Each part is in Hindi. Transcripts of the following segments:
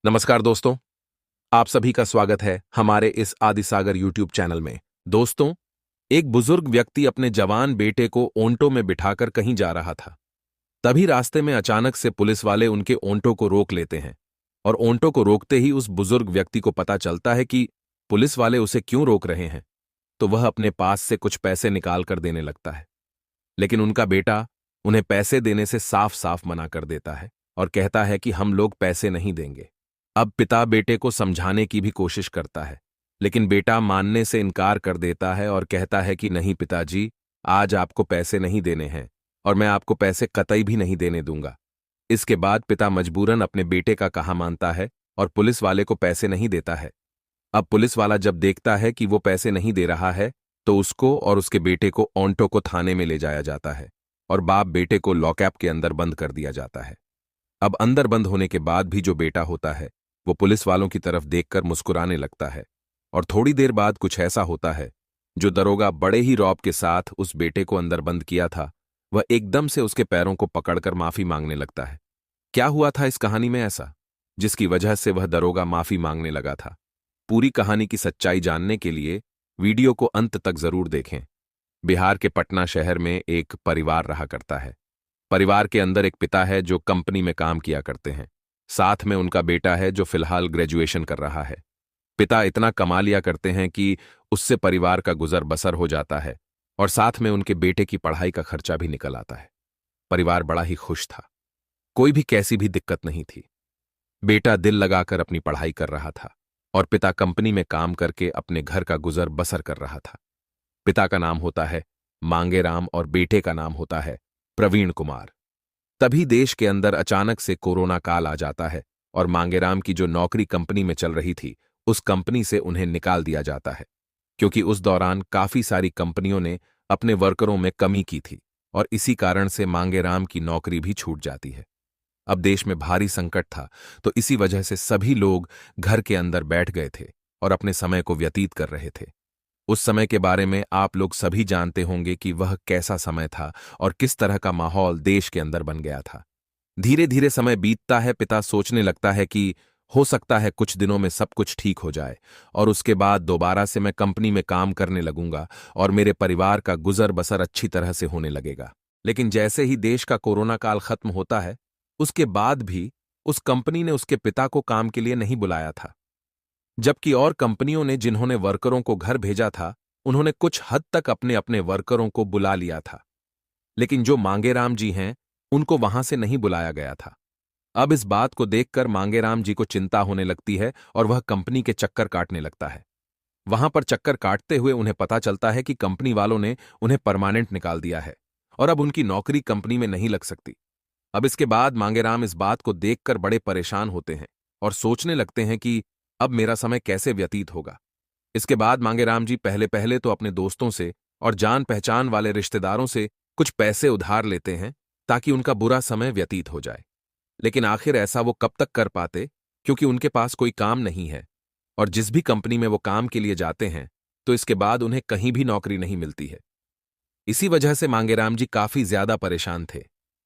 नमस्कार दोस्तों, आप सभी का स्वागत है हमारे इस आदिसागर यूट्यूब चैनल में। दोस्तों, एक बुजुर्ग व्यक्ति अपने जवान बेटे को ओंटो में बिठाकर कहीं जा रहा था। तभी रास्ते में अचानक से पुलिस वाले उनके ओंटो को रोक लेते हैं और ओंटो को रोकते ही उस बुजुर्ग व्यक्ति को पता चलता है कि पुलिस वाले उसे क्यों रोक रहे हैं, तो वह अपने पास से कुछ पैसे निकाल कर देने लगता है। लेकिन उनका बेटा उन्हें पैसे देने से साफ साफ मना कर देता है और कहता है कि हम लोग पैसे नहीं देंगे। अब पिता बेटे को समझाने की भी कोशिश करता है, लेकिन बेटा मानने से इनकार कर देता है और कहता है कि नहीं पिताजी, आज आपको पैसे नहीं देने हैं और मैं आपको पैसे कतई भी नहीं देने दूंगा। इसके बाद पिता मजबूरन अपने बेटे का कहा मानता है और पुलिस वाले को पैसे नहीं देता है। अब पुलिस वाला जब देखता है कि वो पैसे नहीं दे रहा है, तो उसको और उसके बेटे को ओंटो को थाने में ले जाया जाता है और बाप बेटे को लॉकअप के अंदर बंद कर दिया जाता है। अब अंदर बंद होने के बाद भी जो बेटा होता है वो पुलिस वालों की तरफ देखकर मुस्कुराने लगता है और थोड़ी देर बाद कुछ ऐसा होता है जो दरोगा बड़े ही रौब के साथ उस बेटे को अंदर बंद किया था, वह एकदम से उसके पैरों को पकड़कर माफी मांगने लगता है। क्या हुआ था इस कहानी में ऐसा जिसकी वजह से वह दरोगा माफी मांगने लगा था? पूरी कहानी की सच्चाई जानने के लिए वीडियो को अंत तक जरूर देखें। बिहार के पटना शहर में एक परिवार रहा करता है। परिवार के अंदर एक पिता है जो कंपनी में काम किया करते हैं, साथ में उनका बेटा है जो फिलहाल ग्रेजुएशन कर रहा है। पिता इतना कमा लिया करते हैं कि उससे परिवार का गुजर बसर हो जाता है और साथ में उनके बेटे की पढ़ाई का खर्चा भी निकल आता है। परिवार बड़ा ही खुश था, कोई भी कैसी भी दिक्कत नहीं थी। बेटा दिल लगाकर अपनी पढ़ाई कर रहा था और पिता कंपनी में काम करके अपने घर का गुजर बसर कर रहा था। पिता का नाम होता है मांगेराम और बेटे का नाम होता है प्रवीण कुमार। तभी देश के अंदर अचानक से कोरोना काल आ जाता है और मांगेराम की जो नौकरी कंपनी में चल रही थी, उस कंपनी से उन्हें निकाल दिया जाता है, क्योंकि उस दौरान काफी सारी कंपनियों ने अपने वर्करों में कमी की थी और इसी कारण से मांगेराम की नौकरी भी छूट जाती है। अब देश में भारी संकट था, तो इसी वजह से सभी लोग घर के अंदर बैठ गए थे और अपने समय को व्यतीत कर रहे थे। उस समय के बारे में आप लोग सभी जानते होंगे कि वह कैसा समय था और किस तरह का माहौल देश के अंदर बन गया था। धीरे धीरे समय बीतता है, पिता सोचने लगता है कि हो सकता है कुछ दिनों में सब कुछ ठीक हो जाए और उसके बाद दोबारा से मैं कंपनी में काम करने लगूंगा और मेरे परिवार का गुजर बसर अच्छी तरह से होने लगेगा। लेकिन जैसे ही देश का कोरोना काल खत्म होता है, उसके बाद भी उस कंपनी ने उसके पिता को काम के लिए नहीं बुलाया था। जबकि और कंपनियों ने जिन्होंने वर्करों को घर भेजा था, उन्होंने कुछ हद तक अपने अपने वर्करों को बुला लिया था, लेकिन जो मांगेराम जी हैं, उनको वहां से नहीं बुलाया गया था। अब इस बात को देखकर मांगेराम जी को चिंता होने लगती है और वह कंपनी के चक्कर काटने लगता है। वहां पर चक्कर काटते हुए उन्हें पता चलता है कि कंपनी वालों ने उन्हें परमानेंट निकाल दिया है और अब उनकी नौकरी कंपनी में नहीं लग सकती। अब इसके बाद मांगेराम इस बात को देखकर बड़े परेशान होते हैं और सोचने लगते हैं कि अब मेरा समय कैसे व्यतीत होगा। इसके बाद मांगेराम जी पहले पहले तो अपने दोस्तों से और जान पहचान वाले रिश्तेदारों से कुछ पैसे उधार लेते हैं ताकि उनका बुरा समय व्यतीत हो जाए। लेकिन आखिर ऐसा वो कब तक कर पाते, क्योंकि उनके पास कोई काम नहीं है और जिस भी कंपनी में वो काम के लिए जाते हैं तो इसके बाद उन्हें कहीं भी नौकरी नहीं मिलती है। इसी वजह से मांगेराम जी काफी ज्यादा परेशान थे।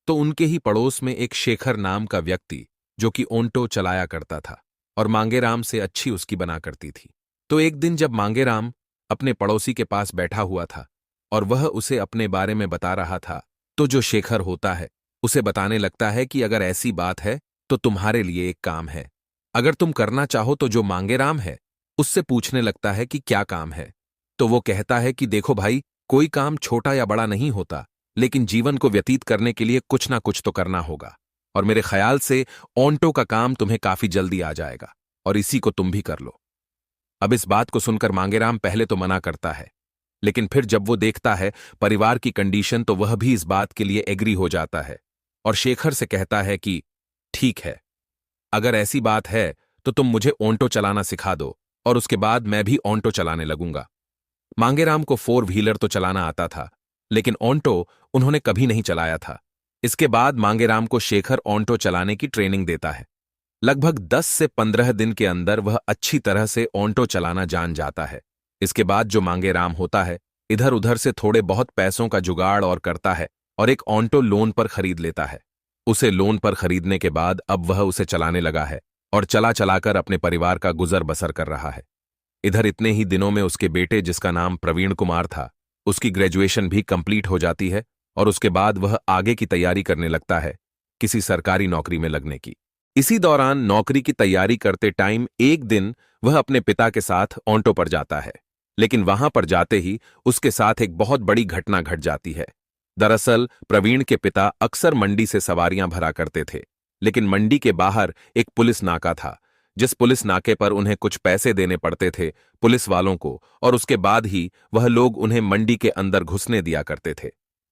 तो उनके ही पड़ोस में एक शेखर नाम का व्यक्ति जो कि ओंटो चलाया करता था और मांगेराम से अच्छी उसकी बना करती थी। तो एक दिन जब मांगेराम अपने पड़ोसी के पास बैठा हुआ था और वह उसे अपने बारे में बता रहा था, तो जो शेखर होता है उसे बताने लगता है कि अगर ऐसी बात है तो तुम्हारे लिए एक काम है, अगर तुम करना चाहो तो जो मांगेराम है उससे पूछने लगता है कि क्या काम है। तो वो कहता है कि देखो भाई, कोई काम छोटा या बड़ा नहीं होता, लेकिन जीवन को व्यतीत करने के लिए कुछ ना कुछ तो करना होगा और मेरे ख्याल से ओंटो का काम तुम्हें काफी जल्दी आ जाएगा और इसी को तुम भी कर लो। अब इस बात को सुनकर मांगेराम पहले तो मना करता है, लेकिन फिर जब वो देखता है परिवार की कंडीशन तो वह भी इस बात के लिए एग्री हो जाता है और शेखर से कहता है कि ठीक है, अगर ऐसी बात है तो तुम मुझे ओंटो चलाना सिखा दो और उसके बाद मैं भी ओंटो चलाने लगूंगा। मांगेराम को 4 व्हीलर तो चलाना आता था, लेकिन ओंटो उन्होंने कभी नहीं चलाया था। इसके बाद मांगेराम को शेखर ओंटो चलाने की ट्रेनिंग देता है। लगभग 10 से 15 दिन के अंदर वह अच्छी तरह से ओंटो चलाना जान जाता है। इसके बाद जो मांगेराम होता है इधर उधर से थोड़े बहुत पैसों का जुगाड़ और करता है और एक ओंटो लोन पर खरीद लेता है। उसे लोन पर खरीदने के बाद अब वह उसे चलाने लगा है और चला चलाकर अपने परिवार का गुजर बसर कर रहा है। इधर इतने ही दिनों में उसके बेटे, जिसका नाम प्रवीण कुमार था, उसकी ग्रेजुएशन भी कंप्लीट हो जाती है और उसके बाद वह आगे की तैयारी करने लगता है किसी सरकारी नौकरी में लगने की। इसी दौरान नौकरी की तैयारी करते टाइम एक दिन वह अपने पिता के साथ ऑन्टो पर जाता है, लेकिन वहां पर जाते ही उसके साथ एक बहुत बड़ी घटना घट जाती है। दरअसल प्रवीण के पिता अक्सर मंडी से सवारियां भरा करते थे, लेकिन मंडी के बाहर एक पुलिस नाका था, जिस पुलिस नाके पर उन्हें कुछ पैसे देने पड़ते थे पुलिस वालों को, और उसके बाद ही वह लोग उन्हें मंडी के अंदर घुसने दिया करते थे।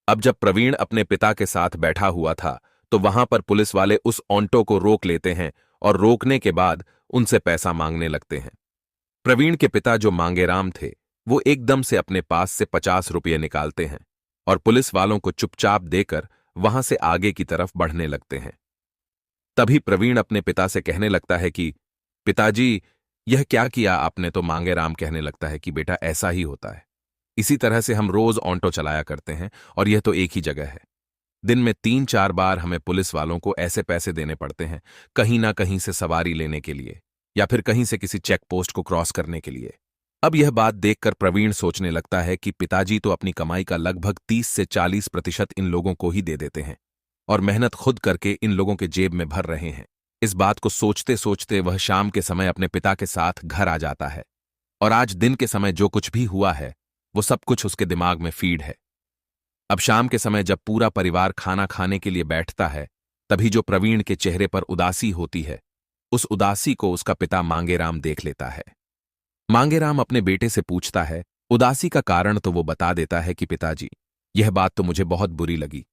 अब जब प्रवीण अपने पिता के साथ बैठा हुआ था, तो वहां पर पुलिस वाले उस ऑन्टो को रोक लेते हैं और रोकने के बाद उनसे पैसा मांगने लगते हैं। प्रवीण के पिता, जो मांगेराम थे, वो एकदम से अपने पास से 50 रुपये निकालते हैं और पुलिस वालों को चुपचाप देकर वहां से आगे की तरफ बढ़ने लगते हैं। तभी प्रवीण अपने पिता से कहने लगता है कि पिताजी, यह क्या किया आपने? तो मांगेराम कहने लगता है कि बेटा, ऐसा ही होता है, इसी तरह से हम रोज ऑन्टो चलाया करते हैं और यह तो एक ही जगह है। दिन में 3-4 बार हमें पुलिस वालों को ऐसे पैसे देने पड़ते हैं, कहीं ना कहीं से सवारी लेने के लिए या फिर कहीं से किसी चेक पोस्ट को क्रॉस करने के लिए। अब यह बात देखकर प्रवीण सोचने लगता है कि पिताजी तो अपनी कमाई का लगभग 30 से 40% इन लोगों को ही दे देते हैं और मेहनत खुद करके इन लोगों के जेब में भर रहे हैं। इस बात को सोचते सोचते वह शाम के समय अपने पिता के साथ घर आ जाता है और आज दिन के समय जो कुछ भी हुआ है वो सब कुछ उसके दिमाग में फीड है। अब शाम के समय जब पूरा परिवार खाना खाने के लिए बैठता है, तभी जो प्रवीण के चेहरे पर उदासी होती है, उस उदासी को उसका पिता मांगेराम देख लेता है। मांगेराम अपने बेटे से पूछता है उदासी का कारण, तो वो बता देता है कि पिताजी, यह बात तो मुझे बहुत बुरी लगी।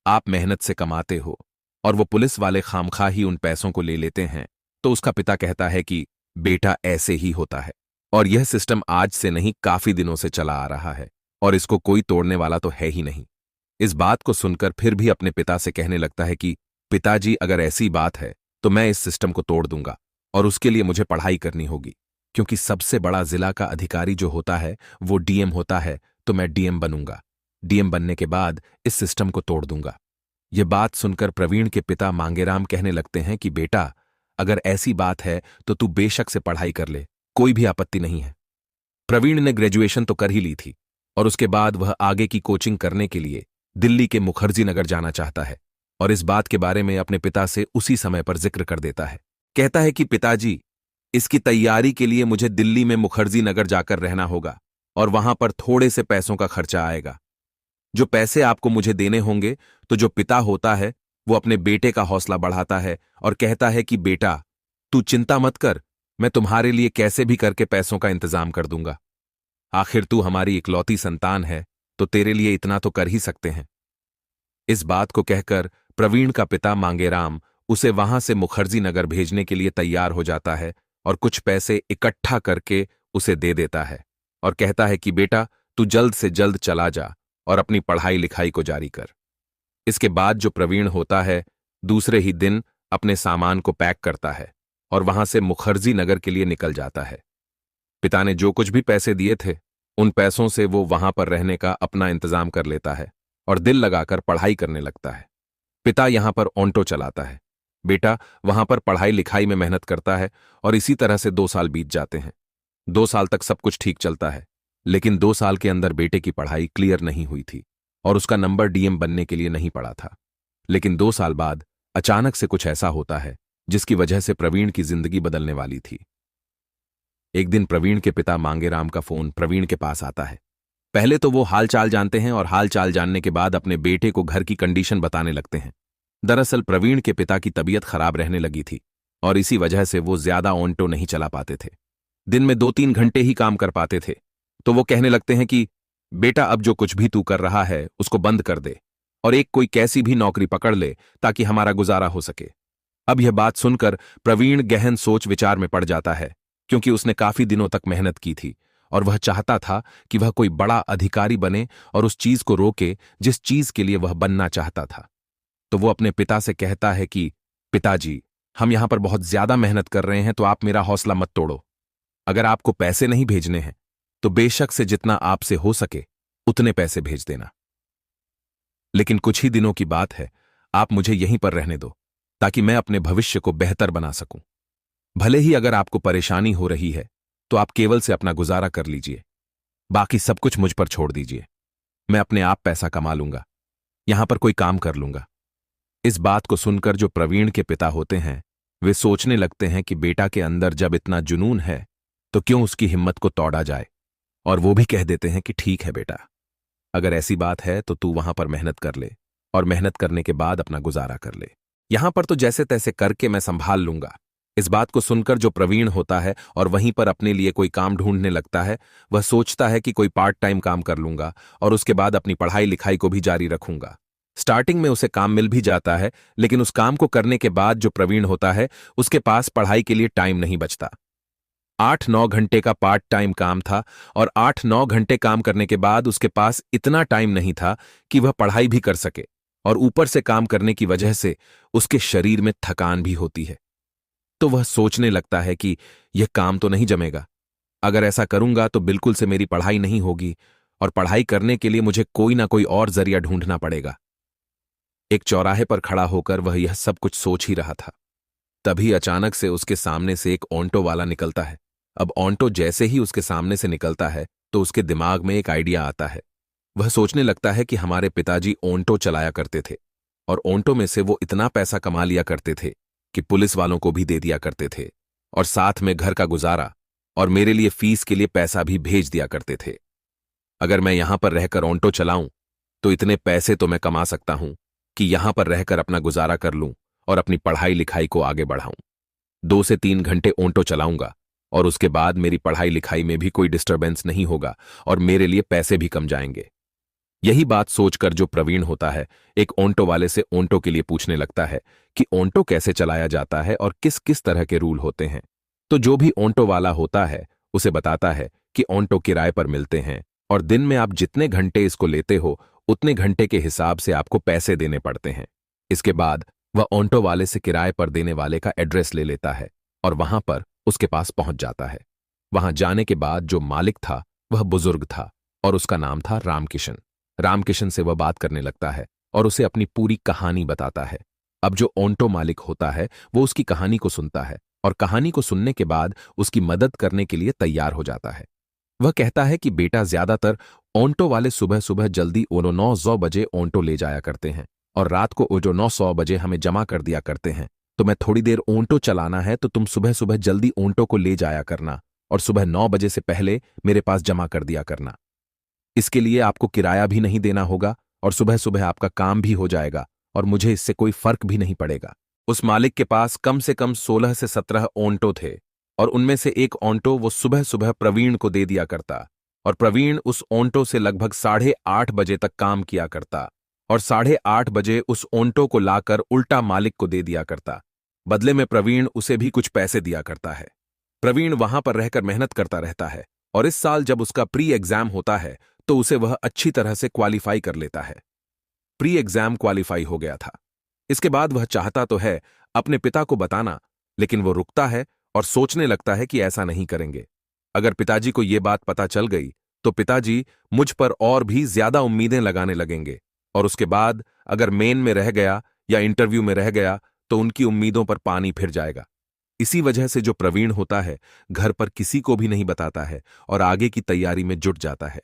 आप मेहनत से कमाते हो और वो पुलिस वाले खामखा ही उन पैसों को ले लेते हैं। तो उसका पिता कहता है कि बेटा, ऐसे ही होता है और यह सिस्टम आज से नहीं, काफी दिनों से चला आ रहा है और इसको कोई तोड़ने वाला तो है ही नहीं। इस बात को सुनकर फिर भी अपने पिता से कहने लगता है कि पिताजी, अगर ऐसी बात है तो मैं इस सिस्टम को तोड़ दूंगा और उसके लिए मुझे पढ़ाई करनी होगी, क्योंकि सबसे बड़ा जिला का अधिकारी जो होता है वो डीएम होता है, तो मैं डीएम बनूंगा। डीएम बनने के बाद इस सिस्टम को तोड़ दूंगा। ये बात सुनकर प्रवीण के पिता मांगेराम कहने लगते हैं कि बेटा, अगर ऐसी बात है तो तू बेशक से पढ़ाई कर ले, कोई भी आपत्ति नहीं है। प्रवीण ने ग्रेजुएशन तो कर ही ली थी और उसके बाद वह आगे की कोचिंग करने के लिए दिल्ली के मुखर्जी नगर जाना चाहता है और इस बात के बारे में अपने पिता से उसी समय पर जिक्र कर देता है। कहता है कि पिताजी, इसकी तैयारी के लिए मुझे दिल्ली में मुखर्जी नगर जाकर रहना होगा और वहां पर थोड़े से पैसों का खर्चा आएगा। जो पैसे आपको मुझे देने होंगे, तो जो पिता होता है वो अपने बेटे का हौसला बढ़ाता है और कहता है कि बेटा, तू चिंता मत कर, मैं तुम्हारे लिए कैसे भी करके पैसों का इंतजाम कर दूंगा। आखिर तू हमारी इकलौती संतान है, तो तेरे लिए इतना तो कर ही सकते हैं। इस बात को कहकर प्रवीण का पिता मांगेराम उसे वहां से मुखर्जी नगर भेजने के लिए तैयार हो जाता है और कुछ पैसे इकट्ठा करके उसे दे देता है और कहता है कि बेटा, तू जल्द से जल्द चला जा और अपनी पढ़ाई लिखाई को जारी कर। इसके बाद जो प्रवीण होता है, दूसरे ही दिन अपने सामान को पैक करता है और वहां से मुखर्जी नगर के लिए निकल जाता है। पिता ने जो कुछ भी पैसे दिए थे, उन पैसों से वो वहां पर रहने का अपना इंतजाम कर लेता है और दिल लगाकर पढ़ाई करने लगता है। पिता यहां पर ऑन्टो चलाता है, बेटा वहां पर पढ़ाई लिखाई में मेहनत करता है और इसी तरह से 2 साल बीत जाते हैं। 2 साल तक सब कुछ ठीक चलता है, लेकिन 2 साल के अंदर बेटे की पढ़ाई क्लियर नहीं हुई थी और उसका नंबर डीएम बनने के लिए नहीं पड़ा था। लेकिन 2 साल बाद अचानक से कुछ ऐसा होता है जिसकी वजह से प्रवीण की जिंदगी बदलने वाली थी। एक दिन प्रवीण के पिता मांगेराम का फोन प्रवीण के पास आता है। पहले तो वो हालचाल जानते हैं और हालचाल जानने के बाद अपने बेटे को घर की कंडीशन बताने लगते हैं। दरअसल प्रवीण के पिता की तबीयत खराब रहने लगी थी और इसी वजह से वो ज्यादा ऑन्टो नहीं चला पाते थे। दिन में 2-3 घंटे ही काम कर पाते थे। तो वो कहने लगते हैं कि बेटा, अब जो कुछ भी तू कर रहा है उसको बंद कर दे और एक कोई कैसी भी नौकरी पकड़ ले ताकि हमारा गुजारा हो सके। अब यह बात सुनकर प्रवीण गहन सोच विचार में पड़ जाता है, क्योंकि उसने काफी दिनों तक मेहनत की थी और वह चाहता था कि वह कोई बड़ा अधिकारी बने और उस चीज को रोके जिस चीज के लिए वह बनना चाहता था। तो वो अपने पिता से कहता है कि पिताजी, हम यहां पर बहुत ज्यादा मेहनत कर रहे हैं, तो आप मेरा हौसला मत तोड़ो। अगर आपको पैसे नहीं भेजने हैं तो बेशक से जितना आपसे हो सके उतने पैसे भेज देना, लेकिन कुछ ही दिनों की बात है, आप मुझे यहीं पर रहने दो ताकि मैं अपने भविष्य को बेहतर बना सकूं। भले ही अगर आपको परेशानी हो रही है तो आप केवल से अपना गुजारा कर लीजिए, बाकी सब कुछ मुझ पर छोड़ दीजिए। मैं अपने आप पैसा कमा लूंगा, यहां पर कोई काम कर लूंगा। इस बात को सुनकर जो प्रवीण के पिता होते हैं वे सोचने लगते हैं कि बेटा के अंदर जब इतना जुनून है तो क्यों उसकी हिम्मत को तोड़ा जाए, और वो भी कह देते हैं कि ठीक है बेटा, अगर ऐसी बात है तो तू वहां पर मेहनत कर ले और मेहनत करने के बाद अपना गुजारा कर ले, यहां पर तो जैसे तैसे करके मैं संभाल लूंगा। इस बात को सुनकर जो प्रवीण होता है और वहीं पर अपने लिए कोई काम ढूंढने लगता है, वह सोचता है कि कोई पार्ट टाइम काम कर लूंगा और उसके बाद अपनी पढ़ाई लिखाई को भी जारी रखूंगा। स्टार्टिंग में उसे काम मिल भी जाता है, लेकिन उस काम को करने के बाद जो प्रवीण होता है उसके पास पढ़ाई के लिए टाइम नहीं बचता। 8-9 घंटे का पार्ट टाइम काम था और 8-9 घंटे काम करने के बाद उसके पास इतना टाइम नहीं था कि वह पढ़ाई भी कर सके, और ऊपर से काम करने की वजह से उसके शरीर में थकान भी होती है। तो वह सोचने लगता है कि यह काम तो नहीं जमेगा, अगर ऐसा करूंगा तो बिल्कुल से मेरी पढ़ाई नहीं होगी और पढ़ाई करने के लिए मुझे कोई ना कोई और जरिया ढूंढना पड़ेगा। एक चौराहे पर खड़ा होकर वह यह सब कुछ सोच ही रहा था। तभी अचानक से उसके सामने से एक ऑन्टो वाला निकलता है। अब ऑन्टो जैसे ही उसके सामने से निकलता है तो उसके दिमाग में एक आइडिया आता है। वह सोचने लगता है कि हमारे पिताजी ऑन्टो चलाया करते थे और ऑन्टो में से वो इतना पैसा कमा लिया करते थे कि पुलिस वालों को भी दे दिया करते थे, और साथ में घर का गुजारा और मेरे लिए फीस के लिए पैसा भी भेज दिया करते थे। अगर मैं यहां पर रहकर ऑन्टो चलाऊं तो इतने पैसे तो मैं कमा सकता हूं कि यहां पर रहकर अपना गुजारा कर लूं और अपनी पढ़ाई लिखाई को आगे बढ़ाऊं। 2 से 3 घंटे ऑन्टो चलाऊंगा और उसके बाद मेरी पढ़ाई लिखाई में भी कोई डिस्टर्बेंस नहीं होगा और मेरे लिए पैसे भी कम जाएंगे। यही बात सोचकर जो प्रवीण होता है एक ऑन्टो वाले से ऑन्टो के लिए पूछने लगता है कि ऑन्टो कैसे चलाया जाता है और किस किस तरह के रूल होते हैं। तो जो भी ऑन्टो वाला होता है उसे बताता है कि ऑन्टो किराए पर मिलते हैं और दिन में आप जितने घंटे इसको लेते हो उतने घंटे के हिसाब से आपको पैसे देने पड़ते हैं। इसके बाद वह ऑन्टो वाले से किराए पर देने वाले का एड्रेस ले लेता है और वहां पर उसके पास पहुंच जाता है। वहां जाने के बाद जो मालिक था वह बुजुर्ग था और उसका नाम था रामकिशन। रामकिशन से वह बात करने लगता है और उसे अपनी पूरी कहानी बताता है। अब जो ऑन्टो मालिक होता है वो उसकी कहानी को सुनता है और कहानी को सुनने के बाद उसकी मदद करने के लिए तैयार हो जाता है। वह कहता है कि बेटा, ज्यादातर ऑन्टो वाले सुबह सुबह जल्दी 9-9 बजे ऑन्टो ले जाया करते हैं और रात को 9-9 बजे हमें जमा कर दिया करते हैं। तो मैं थोड़ी देर ऑन्टो चलाना है तो तुम सुबह सुबह जल्दी ऑन्टो को ले जाया करना और सुबह 9 बजे से पहले मेरे पास जमा कर दिया करना। इसके लिए आपको किराया भी नहीं देना होगा और सुबह सुबह आपका काम भी हो जाएगा और मुझे इससे कोई फर्क भी नहीं पड़ेगा। उस मालिक के पास कम से कम 16 से 17 ऑन्टो थे और उनमें से एक ऑन्टो वो सुबह सुबह प्रवीण को दे दिया करता और प्रवीण उस ऑन्टो से लगभग 8:30 बजे तक काम किया करता और 8:30 बजे उस ऑन्टो को लाकर उल्टा मालिक को दे दिया करता। बदले में प्रवीण उसे भी कुछ पैसे दिया करता है। प्रवीण वहां पर रहकर मेहनत करता रहता है और इस साल जब उसका प्री एग्जाम होता है तो उसे वह अच्छी तरह से क्वालिफाई कर लेता है। प्री एग्जाम क्वालिफाई हो गया था। इसके बाद वह चाहता तो है अपने पिता को बताना, लेकिन वो रुकता है और सोचने लगता है कि ऐसा नहीं करेंगे। अगर पिताजी को यह बात पता चल गई तो पिताजी मुझ पर और भी ज्यादा उम्मीदें लगाने लगेंगे और उसके बाद अगर मेन में रह गया या इंटरव्यू में रह गया तो उनकी उम्मीदों पर पानी फिर जाएगा। इसी वजह से जो प्रवीण होता है घर पर किसी को भी नहीं बताता है और आगे की तैयारी में जुट जाता है।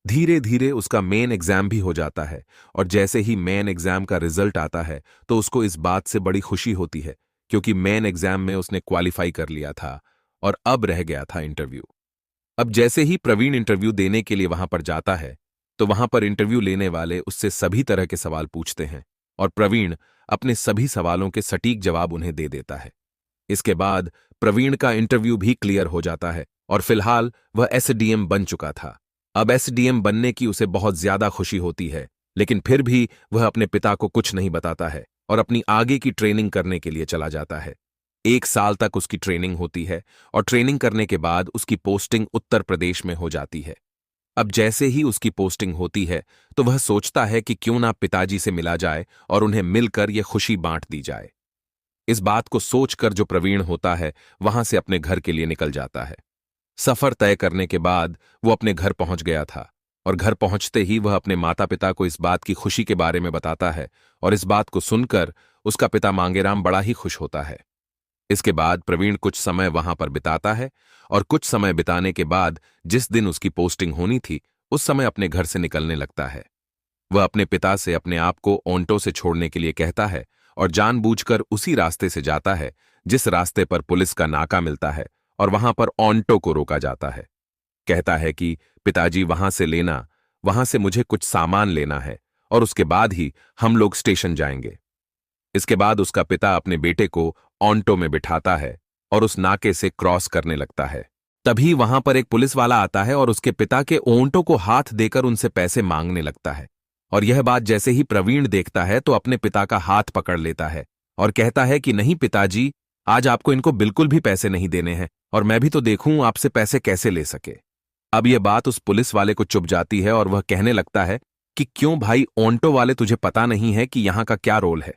धीरे धीरे उसका मेन एग्जाम भी हो जाता है और जैसे ही मेन एग्जाम का रिजल्ट आता है तो उसको इस बात से बड़ी खुशी होती है क्योंकि मेन एग्जाम में उसने क्वालिफाई कर लिया था और अब रह गया था इंटरव्यू। अब जैसे ही प्रवीण इंटरव्यू देने के लिए वहां पर जाता है तो वहां पर इंटरव्यू लेने वाले उससे सभी तरह के सवाल पूछते हैं और प्रवीण अपने सभी सवालों के सटीक जवाब उन्हें दे देता है। इसके बाद प्रवीण का इंटरव्यू भी क्लियर हो जाता है और फिलहाल वह एसडीएम बन चुका था। अब एसडीएम बनने की उसे बहुत ज्यादा खुशी होती है, लेकिन फिर भी वह अपने पिता को कुछ नहीं बताता है और अपनी आगे की ट्रेनिंग करने के लिए चला जाता है। 1 साल तक उसकी ट्रेनिंग होती है और ट्रेनिंग करने के बाद उसकी पोस्टिंग उत्तर प्रदेश में हो जाती है। अब जैसे ही उसकी पोस्टिंग होती है तो वह सोचता है कि क्यों ना पिताजी से मिला जाए और उन्हें मिलकर यह खुशी बांट दी जाए। इस बात को सोचकर जो प्रवीण होता है वहां से अपने घर के लिए निकल जाता है। सफर तय करने के बाद वो अपने घर पहुंच गया था और घर पहुंचते ही वह अपने माता पिता को इस बात की खुशी के बारे में बताता है और इस बात को सुनकर उसका पिता मांगेराम बड़ा ही खुश होता है। इसके बाद प्रवीण कुछ समय वहां पर बिताता है और कुछ समय बिताने के बाद जिस दिन उसकी पोस्टिंग होनी थी उस समय अपने घर से निकलने लगता है। वह अपने पिता से अपने आप को ओंटो से छोड़ने के लिए कहता है और जानबूझकर उसी रास्ते से जाता है जिस रास्ते पर पुलिस का नाका मिलता है और वहां पर ओंटो को रोका जाता है। कहता है कि पिताजी वहां से मुझे कुछ सामान लेना है और उसके बाद ही हम लोग स्टेशन जाएंगे। इसके बाद उसका पिता अपने बेटे को ऑन्टो में बिठाता है और उस नाके से क्रॉस करने लगता है। तभी वहां पर एक पुलिस वाला आता है और उसके पिता के ओंटो को हाथ देकर उनसे पैसे मांगने लगता है। और यह बात जैसे ही प्रवीण देखता है तो अपने पिता का हाथ पकड़ लेता है और कहता है कि नहीं पिताजी, आज आपको इनको बिल्कुल भी पैसे नहीं देने हैं और मैं भी तो देखूं आपसे पैसे कैसे ले सके। अब यह बात उस पुलिस वाले को चुभ जाती है और वह कहने लगता है कि क्यों भाई ऑन्टो वाले, तुझे पता नहीं है कि यहां का क्या रोल है?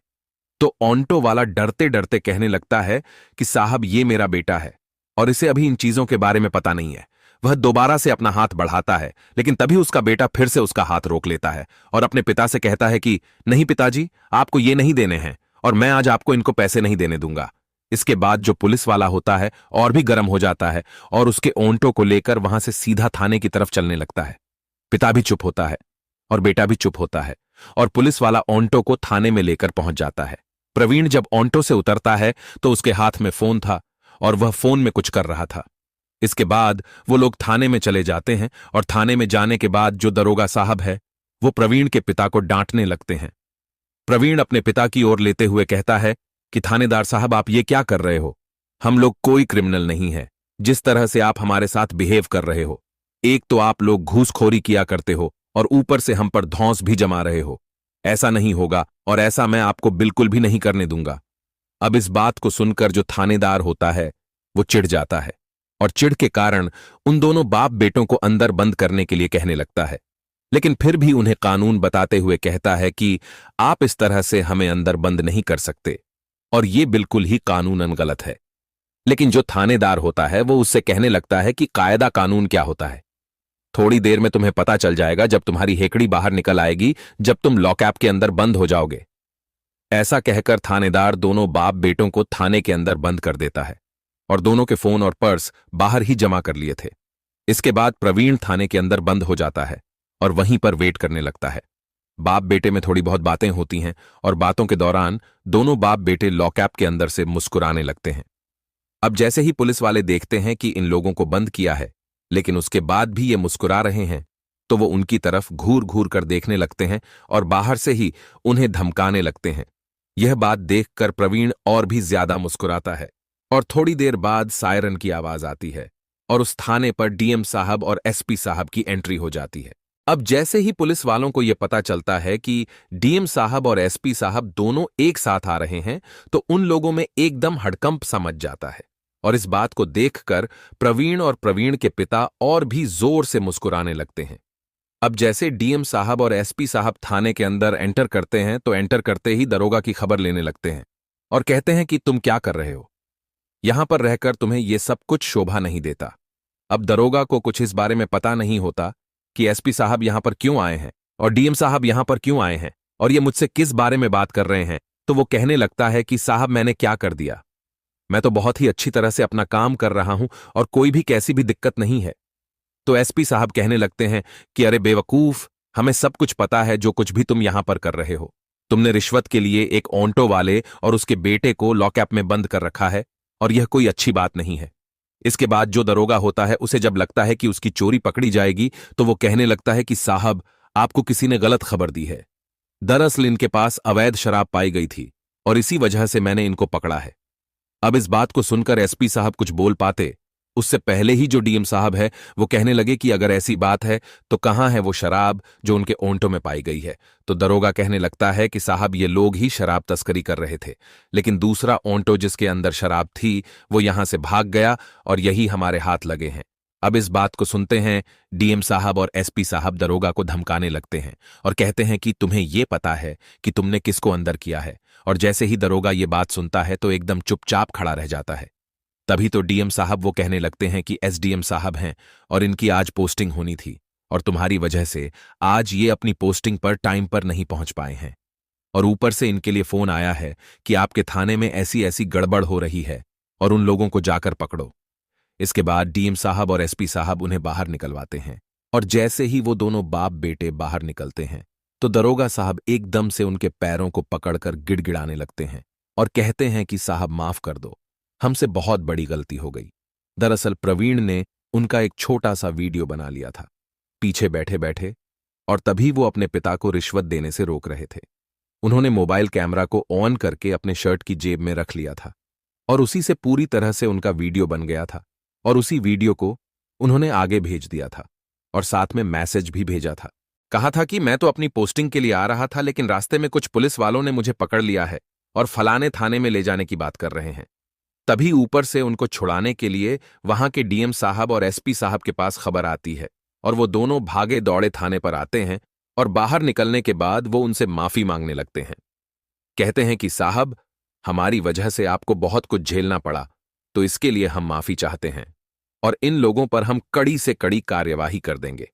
तो ऑन्टो वाला डरते डरते कहने लगता है कि साहब ये मेरा बेटा है और इसे अभी इन चीजों के बारे में पता नहीं है। वह दोबारा से अपना हाथ बढ़ाता है लेकिन तभी उसका बेटा फिर से उसका हाथ रोक लेता है और अपने पिता से कहता है कि नहीं पिताजी, आपको ये नहीं देने हैं और मैं आज आपको इनको पैसे नहीं देने दूंगा। इसके बाद जो पुलिस वाला होता है और भी गर्म हो जाता है और उसके ओंटो को लेकर वहां से सीधा थाने की तरफ चलने लगता है। पिता भी चुप होता है और बेटा भी चुप होता है और पुलिस वाला ओंटो को थाने में लेकर पहुंच जाता है। प्रवीण जब ऑन्टो से उतरता है तो उसके हाथ में फोन था और वह फोन में कुछ कर रहा था। इसके बाद वो लोग थाने में चले जाते हैं और थाने में जाने के बाद जो दरोगा साहब है वो प्रवीण के पिता को डांटने लगते हैं। प्रवीण अपने पिता की ओर लेते हुए कहता है कि थानेदार साहब, आप ये क्या कर रहे हो? हम लोग कोई क्रिमिनल नहीं है। जिस तरह से आप हमारे साथ बिहेव कर रहे हो, एक तो आप लोग घूसखोरी किया करते हो और ऊपर से हम पर धौंस भी जमा रहे हो। ऐसा नहीं होगा और ऐसा मैं आपको बिल्कुल भी नहीं करने दूंगा। अब इस बात को सुनकर जो थानेदार होता है वो चिढ़ जाता है और चिढ़ के कारण उन दोनों बाप बेटों को अंदर बंद करने के लिए कहने लगता है, लेकिन फिर भी उन्हें कानून बताते हुए कहता है कि आप इस तरह से हमें अंदर बंद नहीं कर सकते और ये बिल्कुल ही कानूनन गलत है। लेकिन जो थानेदार होता है वो उससे कहने लगता है कि कायदा कानून क्या होता है, थोड़ी देर में तुम्हें पता चल जाएगा जब तुम्हारी हेकड़ी बाहर निकल आएगी, जब तुम लॉकअप के अंदर बंद हो जाओगे। ऐसा कहकर थानेदार दोनों बाप बेटों को थाने के अंदर बंद कर देता है और दोनों के फोन और पर्स बाहर ही जमा कर लिए थे। इसके बाद प्रवीण थाने के अंदर बंद हो जाता है और वहीं पर वेट करने लगता है। बाप बेटे में थोड़ी बहुत बातें होती हैं और बातों के दौरान दोनों बाप बेटे लॉकअप के अंदर से मुस्कुराने लगते हैं। अब जैसे ही पुलिस वाले देखते हैं कि इन लोगों को बंद किया है लेकिन उसके बाद भी ये मुस्कुरा रहे हैं तो वो उनकी तरफ घूर घूर कर देखने लगते हैं और बाहर से ही उन्हें धमकाने लगते हैं। यह बात देखकर प्रवीण और भी ज्यादा मुस्कुराता है और थोड़ी देर बाद सायरन की आवाज आती है और उस थाने पर डीएम साहब और एसपी साहब की एंट्री हो जाती है। अब जैसे ही पुलिस वालों को यह पता चलता है कि डीएम साहब और एसपी साहब दोनों एक साथ आ रहे हैं तो उन लोगों में एकदम हड़कंप सा मच जाता है और इस बात को देखकर प्रवीण और प्रवीण के पिता और भी जोर से मुस्कुराने लगते हैं। अब जैसे डीएम साहब और एसपी साहब थाने के अंदर एंटर करते हैं तो एंटर करते ही दरोगा की खबर लेने लगते हैं और कहते हैं कि तुम क्या कर रहे हो, यहां पर रहकर तुम्हें यह सब कुछ शोभा नहीं देता। अब दरोगा को कुछ इस बारे में पता नहीं होता कि एसपी साहब यहां पर क्यों आए हैं और डीएम साहब यहां पर क्यों आए हैं और ये मुझसे किस बारे में बात कर रहे हैं। तो वो कहने लगता है कि साहब, मैंने क्या कर दिया, मैं तो बहुत ही अच्छी तरह से अपना काम कर रहा हूं और कोई भी कैसी भी दिक्कत नहीं है। तो एसपी साहब कहने लगते हैं कि अरे बेवकूफ, हमें सब कुछ पता है जो कुछ भी तुम यहां पर कर रहे हो। तुमने रिश्वत के लिए एक ऑन्टो वाले और उसके बेटे को लॉकअप में बंद कर रखा है और यह कोई अच्छी बात नहीं है। इसके बाद जो दरोगा होता है उसे जब लगता है कि उसकी चोरी पकड़ी जाएगी तो वो कहने लगता है कि साहब, आपको किसी ने गलत खबर दी है। दरअसल इनके पास अवैध शराब पाई गई थी और इसी वजह से मैंने इनको पकड़ा है। अब इस बात को सुनकर एसपी साहब कुछ बोल पाते उससे पहले ही जो डीएम साहब है वो कहने लगे कि अगर ऐसी बात है तो कहां है वो शराब जो उनके ओंटों में पाई गई है। तो दरोगा कहने लगता है कि साहब, ये लोग ही शराब तस्करी कर रहे थे, लेकिन दूसरा ओंटो जिसके अंदर शराब थी वो यहां से भाग गया और यही हमारे हाथ लगे हैं। अब इस बात को सुनते हैं डीएम साहब और एसपी साहब दरोगा को धमकाने लगते हैं और कहते हैं कि तुम्हें ये पता है कि तुमने किसको अंदर किया है। और जैसे ही दरोगा ये बात सुनता है तो एकदम चुपचाप खड़ा रह जाता है। तभी तो डीएम साहब वो कहने लगते हैं कि एसडीएम साहब हैं और इनकी आज पोस्टिंग होनी थी और तुम्हारी वजह से आज ये अपनी पोस्टिंग पर टाइम पर नहीं पहुंच पाए हैं और ऊपर से इनके लिए फोन आया है कि आपके थाने में ऐसी ऐसी गड़बड़ हो रही है और उन लोगों को जाकर पकड़ो। इसके बाद डीएम साहब और एसपी साहब उन्हें बाहर निकलवाते हैं, और जैसे ही वो दोनों बाप बेटे बाहर निकलते हैं तो दरोगा साहब एकदम से उनके पैरों को पकड़कर गिड़गिड़ाने लगते हैं और कहते हैं कि साहब माफ कर दो, हमसे बहुत बड़ी गलती हो गई। दरअसल प्रवीण ने उनका एक छोटा सा वीडियो बना लिया था पीछे बैठे बैठे, और तभी वो अपने पिता को रिश्वत देने से रोक रहे थे। उन्होंने मोबाइल कैमरा को ऑन करके अपने शर्ट की जेब में रख लिया था और उसी से पूरी तरह से उनका वीडियो बन गया था, और उसी वीडियो को उन्होंने आगे भेज दिया था और साथ में मैसेज भी भेजा था। कहा था कि मैं तो अपनी पोस्टिंग के लिए आ रहा था, लेकिन रास्ते में कुछ पुलिस वालों ने मुझे पकड़ लिया है और फलाने थाने में ले जाने की बात कर रहे हैं। तभी ऊपर से उनको छुड़ाने के लिए वहां के डीएम साहब और एसपी साहब के पास खबर आती है, और वो दोनों भागे दौड़े थाने पर आते हैं, और बाहर निकलने के बाद वो उनसे माफी मांगने लगते हैं। कहते हैं कि साहब, हमारी वजह से आपको बहुत कुछ झेलना पड़ा, तो इसके लिए हम माफी चाहते हैं और इन लोगों पर हम कड़ी से कड़ी कार्यवाही कर देंगे।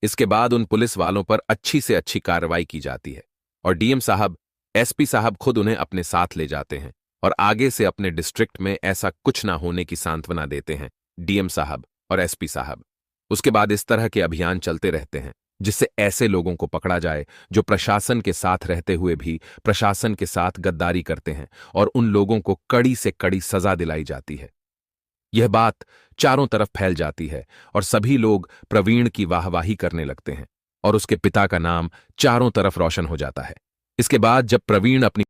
इसके बाद उन पुलिस वालों पर अच्छी से अच्छी कार्रवाई की जाती है और डीएम साहब, एसपी साहब खुद उन्हें अपने साथ ले जाते हैं और आगे से अपने डिस्ट्रिक्ट में ऐसा कुछ ना होने की सांत्वना देते हैं डीएम साहब और एसपी साहब। उसके बाद इस तरह के अभियान चलते रहते हैं जिससे ऐसे लोगों को पकड़ा जाए जो प्रशासन के साथ रहते हुए भी प्रशासन के साथ गद्दारी करते हैं, और उन लोगों को कड़ी से कड़ी सजा दिलाई जाती है। यह बात चारों तरफ फैल जाती है और सभी लोग प्रवीण की वाहवाही करने लगते हैं और उसके पिता का नाम चारों तरफ रोशन हो जाता है। इसके बाद जब प्रवीण अपनी